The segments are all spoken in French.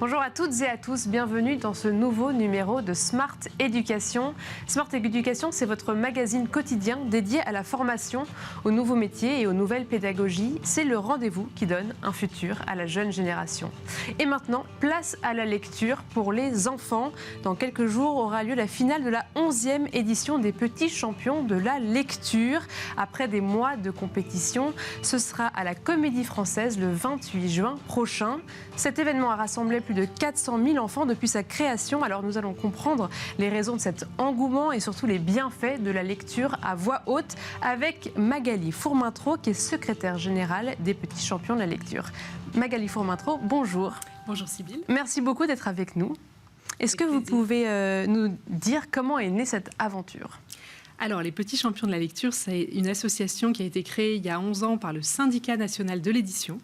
Bonjour à toutes et à tous, bienvenue dans ce nouveau numéro de Smart Education. Smart Education, c'est votre magazine quotidien dédié à la formation, aux nouveaux métiers et aux nouvelles pédagogies. C'est le rendez-vous qui donne un futur à la jeune génération. Et maintenant, place à la lecture pour les enfants. Dans quelques jours aura lieu la finale de la 11e édition des Petits Champions de la lecture. Après des mois de compétition, ce sera à la Comédie Française le 28 juin prochain. Cet événement a rassemblé plus de 400 000 enfants depuis sa création. Alors nous allons comprendre les raisons de cet engouement et surtout les bienfaits de la lecture à voix haute avec Magali Fourmentreau qui est secrétaire générale des Petits Champions de la lecture. Magali Fourmentreau, bonjour. Bonjour Sybille. Merci beaucoup d'être avec nous. Est-ce que vous pouvez nous dire comment est née cette aventure ? Alors, les Petits Champions de la lecture, c'est une association qui a été créée il y a 11 ans par le Syndicat national de l'édition,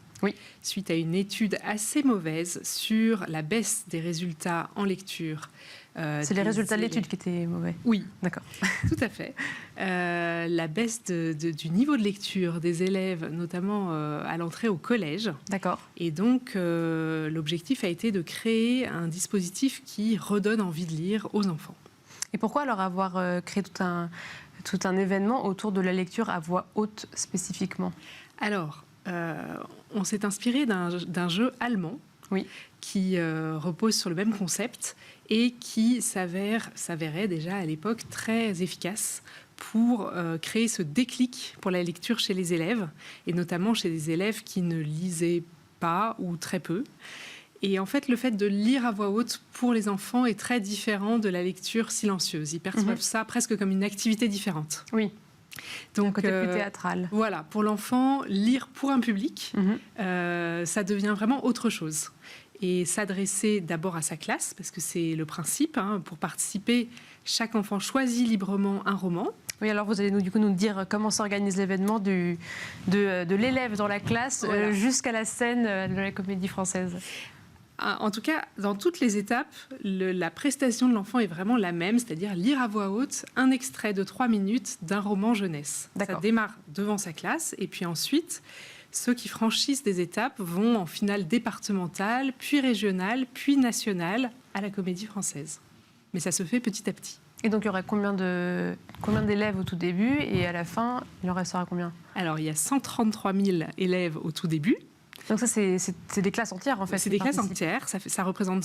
suite à une étude assez mauvaise sur la baisse des résultats en lecture. C'est les résultats de l'étude qui étaient mauvais. Oui, d'accord. Tout à fait. La baisse du niveau de lecture des élèves, notamment à l'entrée au collège. D'accord. Et donc, l'objectif a été de créer un dispositif qui redonne envie de lire aux enfants. Et pourquoi alors avoir créé tout un événement autour de la lecture à voix haute spécifiquement ? Alors, on s'est inspiré d'un jeu allemand qui repose sur le même concept et qui s'avérait déjà à l'époque très efficace pour créer ce déclic pour la lecture chez les élèves, et notamment chez des élèves qui ne lisaient pas ou très peu. Et en fait, le fait de lire à voix haute pour les enfants est très différent de la lecture silencieuse. Ils perçoivent ça presque comme une activité différente. Oui. Donc, un côté plus théâtral. Voilà, pour l'enfant, lire pour un public, ça devient vraiment autre chose. Et s'adresser d'abord à sa classe, parce que c'est le principe. Pour participer, chaque enfant choisit librement un roman. Oui, alors vous allez nous dire comment s'organise l'événement de l'élève dans la classe jusqu'à la scène de la Comédie Française. En tout cas, dans toutes les étapes, la prestation de l'enfant est vraiment la même, c'est-à-dire lire à voix haute un extrait de 3 minutes d'un roman jeunesse. Ça démarre devant sa classe, et puis ensuite, ceux qui franchissent des étapes vont en finale départementale, puis régionale, puis nationale à la Comédie Française. Mais ça se fait petit à petit. Et donc, il y aura combien d'élèves au tout début, et à la fin, il en restera combien ? Alors, il y a 133 000 élèves au tout début. Donc ça, c'est des classes entières, en fait. C'est des classes entières. Ça représente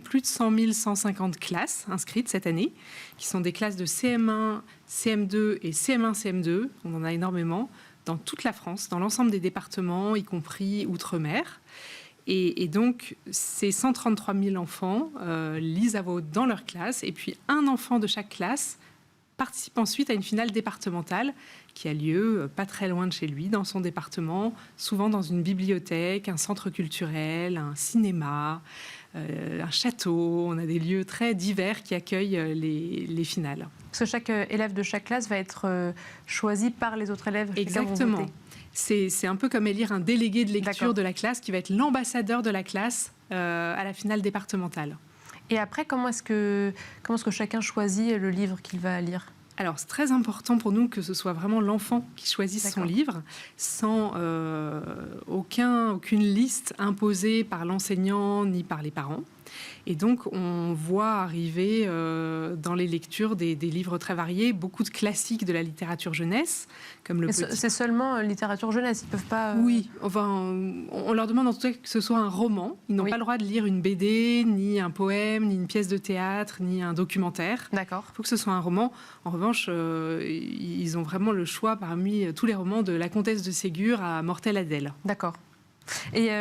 plus de 100 150 classes inscrites cette année, qui sont des classes de CM1, CM2 et CM1, CM2. On en a énormément dans toute la France, dans l'ensemble des départements, y compris Outre-mer. Et donc, ces 133 000 enfants lisent à voix haute dans leur classe. Et puis, un enfant de chaque classe participe ensuite à une finale départementale qui a lieu pas très loin de chez lui, dans son département, souvent dans une bibliothèque, un centre culturel, un cinéma, un château. On a des lieux très divers qui accueillent les finales. Parce que chaque élève de chaque classe va être choisi par les autres élèves. Exactement. C'est un peu comme élire un délégué de lecture de la classe qui va être l'ambassadeur de la classe à la finale départementale. Et après, comment est-ce que chacun choisit le livre qu'il va lire ? Alors, c'est très important pour nous que ce soit vraiment l'enfant qui choisisse son livre, sans aucune liste imposée par l'enseignant ni par les parents. Et donc, on voit arriver dans les lectures des livres très variés, beaucoup de classiques de la littérature jeunesse, comme le petit... C'est seulement littérature jeunesse, ils ne peuvent pas... Oui, enfin, on leur demande en tout cas que ce soit un roman. Ils n'ont pas le droit de lire une BD, ni un poème, ni une pièce de théâtre, ni un documentaire. D'accord. Il faut que ce soit un roman. En revanche, ils ont vraiment le choix parmi tous les romans de La Comtesse de Ségur à Mortel Adèle. D'accord. Et...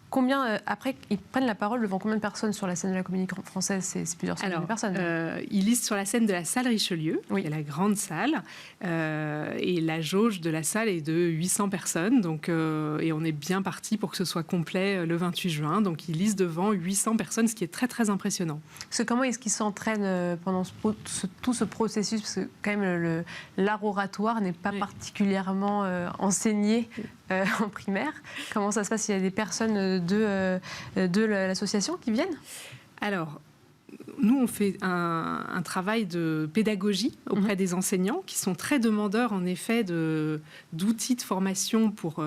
combien, après, ils prennent la parole devant combien de personnes sur la scène de la Comédie Française ? C'est plusieurs centaines de personnes. Ils lisent sur la scène de la salle Richelieu, qui est la grande salle, et la jauge de la salle est de 800 personnes, donc, et on est bien parti pour que ce soit complet le 28 juin. Donc ils lisent devant 800 personnes, ce qui est très très impressionnant. Parce que comment est-ce qu'ils s'entraînent pendant tout ce processus ? Parce que quand même l'art oratoire n'est pas particulièrement enseigné en primaire. Comment ça se passe ? Il y a des personnes de l'association qui viennent ? Alors, nous, on fait un travail de pédagogie auprès des enseignants qui sont très demandeurs, en effet, d'outils de formation pour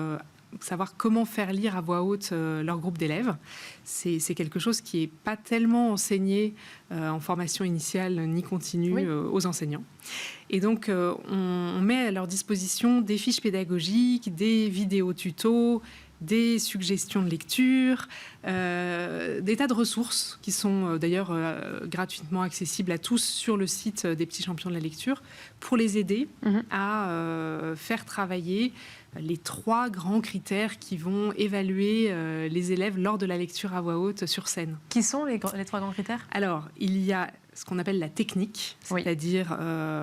savoir comment faire lire à voix haute leur groupe d'élèves. C'est quelque chose qui n'est pas tellement enseigné en formation initiale ni continue aux enseignants. Et donc, on met à leur disposition des fiches pédagogiques, des vidéos tutos, des suggestions de lecture, des tas de ressources qui sont d'ailleurs gratuitement accessibles à tous sur le site des Petits Champions de la lecture pour les aider à faire travailler les 3 grands critères qui vont évaluer les élèves lors de la lecture à voix haute sur scène. Qui sont les 3 grands critères ? Alors, il y a ce qu'on appelle la technique, c'est-à-dire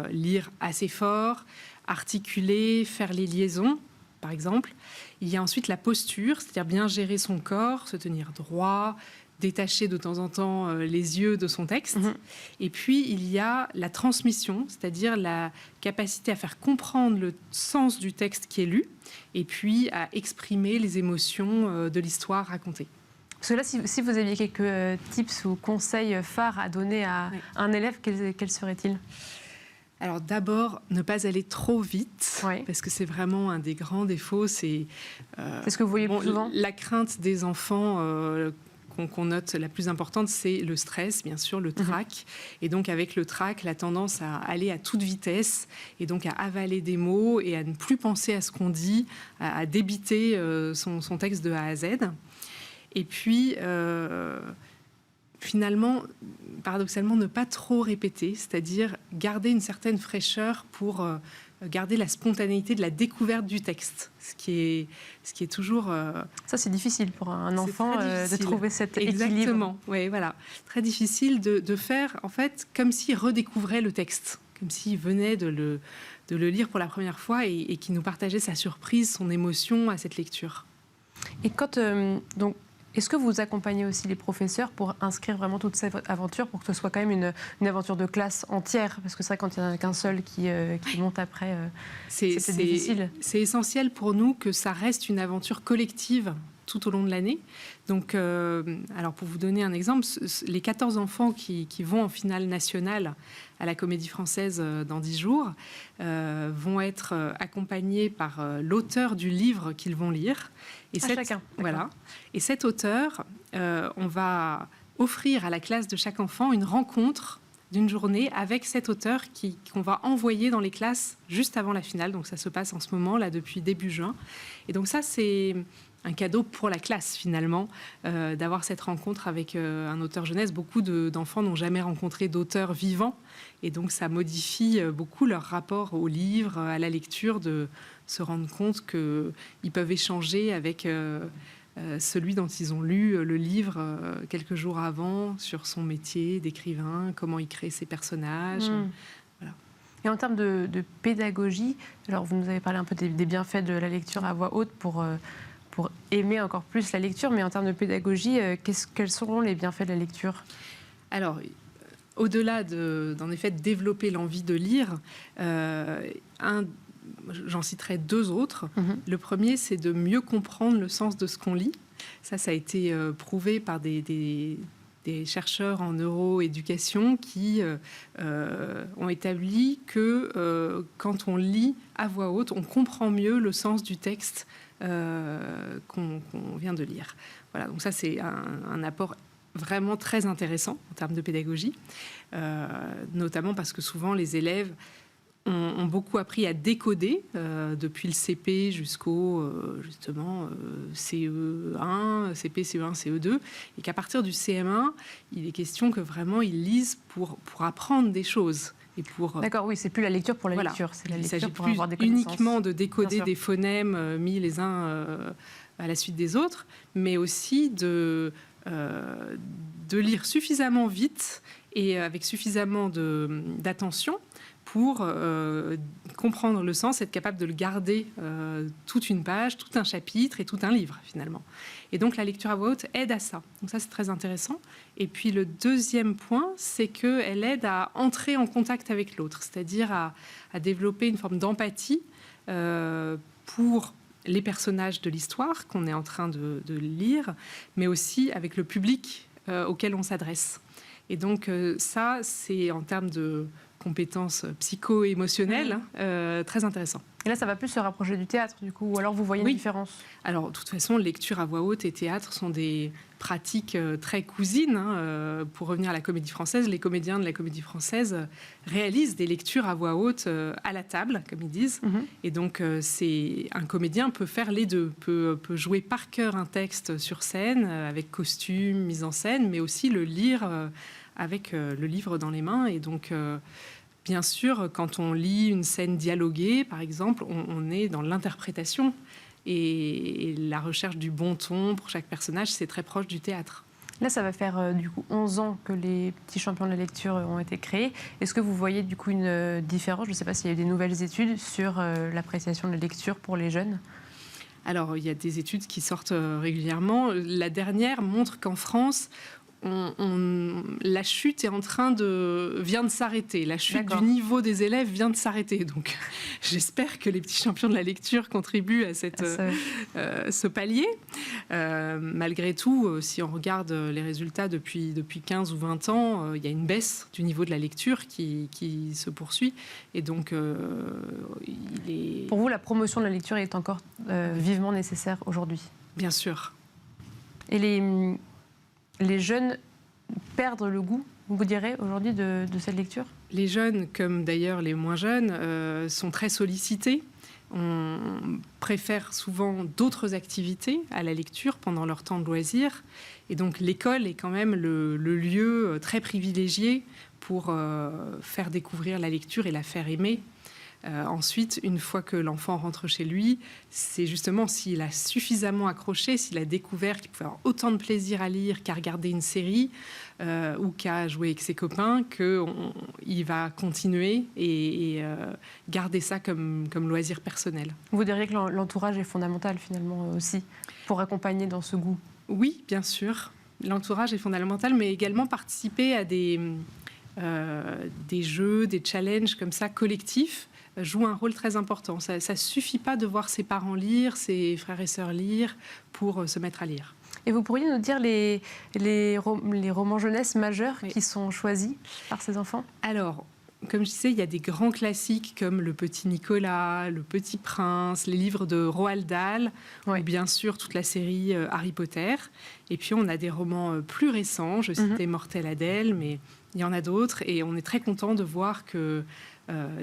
lire assez fort, articuler, faire les liaisons, par exemple. Il y a ensuite la posture, c'est-à-dire bien gérer son corps, se tenir droit, détacher de temps en temps les yeux de son texte. Et puis, il y a la transmission, c'est-à-dire la capacité à faire comprendre le sens du texte qui est lu, et puis à exprimer les émotions de l'histoire racontée. Parce que là, si vous aviez quelques tips ou conseils phares à donner à un élève, quels seraient-ils ? Alors d'abord, ne pas aller trop vite, parce que c'est vraiment un des grands défauts. C'est ce que vous voyez plus souvent ? La crainte des enfants qu'on note la plus importante, c'est le stress, bien sûr, le trac. Et donc avec le trac, la tendance à aller à toute vitesse, et donc à avaler des mots et à ne plus penser à ce qu'on dit, à débiter son texte de A à Z. Et puis... finalement, paradoxalement, ne pas trop répéter, c'est-à-dire garder une certaine fraîcheur pour garder la spontanéité de la découverte du texte, ce qui est toujours... Ça, c'est difficile pour un enfant de trouver cet équilibre. Exactement, oui, voilà. Très difficile de faire, en fait, comme s'il redécouvrait le texte, comme s'il venait de le lire pour la première fois et qu'il nous partageait sa surprise, son émotion à cette lecture. Et quand... donc, est-ce que vous accompagnez aussi les professeurs pour inscrire vraiment toute cette aventure, pour que ce soit quand même une aventure de classe entière ? Parce que c'est vrai, quand il n'y en a qu'un seul qui monte après, c'est difficile. C'est essentiel pour nous que ça reste une aventure collective tout au long de l'année. Donc, alors pour vous donner un exemple, les 14 enfants qui vont en finale nationale à la Comédie Française dans 10 jours vont être accompagnés par l'auteur du livre qu'ils vont lire. Et chacun. Voilà. Et cet auteur, on va offrir à la classe de chaque enfant une rencontre d'une journée avec cet auteur qu'on va envoyer dans les classes juste avant la finale. Donc ça se passe en ce moment, là, depuis début juin. Et donc ça, c'est un cadeau pour la classe, finalement, d'avoir cette rencontre avec un auteur jeunesse. Beaucoup d'enfants n'ont jamais rencontré d'auteur vivant. Et donc, ça modifie beaucoup leur rapport au livre, à la lecture, de se rendre compte qu'ils peuvent échanger avec celui dont ils ont lu le livre quelques jours avant, sur son métier d'écrivain, comment il crée ses personnages. Voilà. Et en termes de pédagogie, alors vous nous avez parlé un peu des bienfaits de la lecture à voix haute pour aimer encore plus la lecture, mais en termes de pédagogie, quels seront les bienfaits de la lecture ? Alors, au-delà d'en effet de développer l'envie de lire, j'en citerai 2 autres. Le premier, c'est de mieux comprendre le sens de ce qu'on lit. Ça a été prouvé par des chercheurs en neuroéducation qui ont établi que quand on lit à voix haute, on comprend mieux le sens du texte qu'on vient de lire. Voilà, donc ça, c'est un apport vraiment très intéressant en termes de pédagogie, notamment parce que souvent les élèves ont beaucoup appris à décoder depuis le CP jusqu'au justement CE1, CP, CE1, CE2, et qu'à partir du CM1, il est question que vraiment ils lisent pour apprendre des choses. D'accord, oui, c'est plus la lecture pour la lecture, c'est la lecture pour avoir des connaissances. Uniquement de décoder des phonèmes mis les uns à la suite des autres, mais aussi de lire suffisamment vite et avec suffisamment d'attention pour comprendre le sens, être capable de le garder toute une page, tout un chapitre et tout un livre, finalement. Et donc, la lecture à voix haute aide à ça. Donc ça, c'est très intéressant. Et puis, le deuxième point, c'est qu'elle aide à entrer en contact avec l'autre, c'est-à-dire à développer une forme d'empathie pour les personnages de l'histoire qu'on est en train de lire, mais aussi avec le public auquel on s'adresse. Et donc, ça, c'est en termes de compétences psycho-émotionnelles, très intéressant. Et là, ça va plus se rapprocher du théâtre, du coup, ou alors vous voyez une différence? Alors, de toute façon, lecture à voix haute et théâtre sont des pratiques très cousines. Pour revenir à la Comédie Française, les comédiens de la Comédie Française réalisent des lectures à voix haute à la table, comme ils disent. Et donc, un comédien peut faire les deux, peut jouer par cœur un texte sur scène, avec costume, mise en scène, mais aussi le lire avec le livre dans les mains. Et donc, bien sûr, quand on lit une scène dialoguée, par exemple, on est dans l'interprétation. Et la recherche du bon ton pour chaque personnage, c'est très proche du théâtre. Là, ça va faire du coup 11 ans que les petits champions de la lecture ont été créés. Est-ce que vous voyez du coup une différence? Je ne sais pas s'il y a eu des nouvelles études sur l'appréciation de la lecture pour les jeunes. Alors, il y a des études qui sortent régulièrement. La dernière montre qu'en France, la chute vient de s'arrêter. La chute du niveau des élèves vient de s'arrêter. Donc, j'espère que les petits champions de la lecture contribuent à ce palier. Malgré tout, si on regarde les résultats depuis 15 ou 20 ans, il y a une baisse du niveau de la lecture qui se poursuit. Et donc, Pour vous, la promotion de la lecture est encore vivement nécessaire aujourd'hui? Bien sûr. Et les jeunes perdent le goût, vous direz, aujourd'hui, de cette lecture? Les jeunes, comme d'ailleurs les moins jeunes, sont très sollicités. On préfère souvent d'autres activités à la lecture pendant leur temps de loisir. Et donc l'école est quand même le lieu très privilégié pour faire découvrir la lecture et la faire aimer. Ensuite, une fois que l'enfant rentre chez lui, c'est justement s'il a suffisamment accroché, s'il a découvert qu'il pouvait avoir autant de plaisir à lire qu'à regarder une série ou qu'à jouer avec ses copains, qu'il va continuer et garder ça comme loisir personnel. Vous diriez que l'entourage est fondamental finalement aussi pour accompagner dans ce goût? Oui, bien sûr. L'entourage est fondamental, mais également participer à des jeux, des challenges comme ça collectifs joue un rôle très important. Ça ne suffit pas de voir ses parents lire, ses frères et sœurs lire pour se mettre à lire. Et vous pourriez nous dire les romans jeunesse majeurs qui sont choisis par ces enfants? Alors, comme je disais, il y a des grands classiques comme Le Petit Nicolas, Le Petit Prince, les livres de Roald Dahl, ou bien sûr toute la série Harry Potter. Et puis on a des romans plus récents, je citais Mortel Adèle, mais il y en a d'autres. Et on est très content de voir que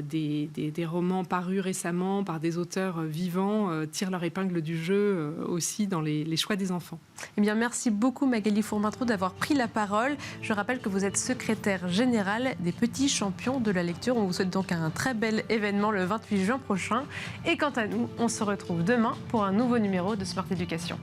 des romans parus récemment par des auteurs vivants tirent leur épingle du jeu aussi dans les choix des enfants. Eh bien, merci beaucoup Magali Fourmentreau d'avoir pris la parole. Je rappelle que vous êtes secrétaire générale des Petits Champions de la Lecture. On vous souhaite donc un très bel événement le 28 juin prochain. Et quant à nous, on se retrouve demain pour un nouveau numéro de Smart Éducation.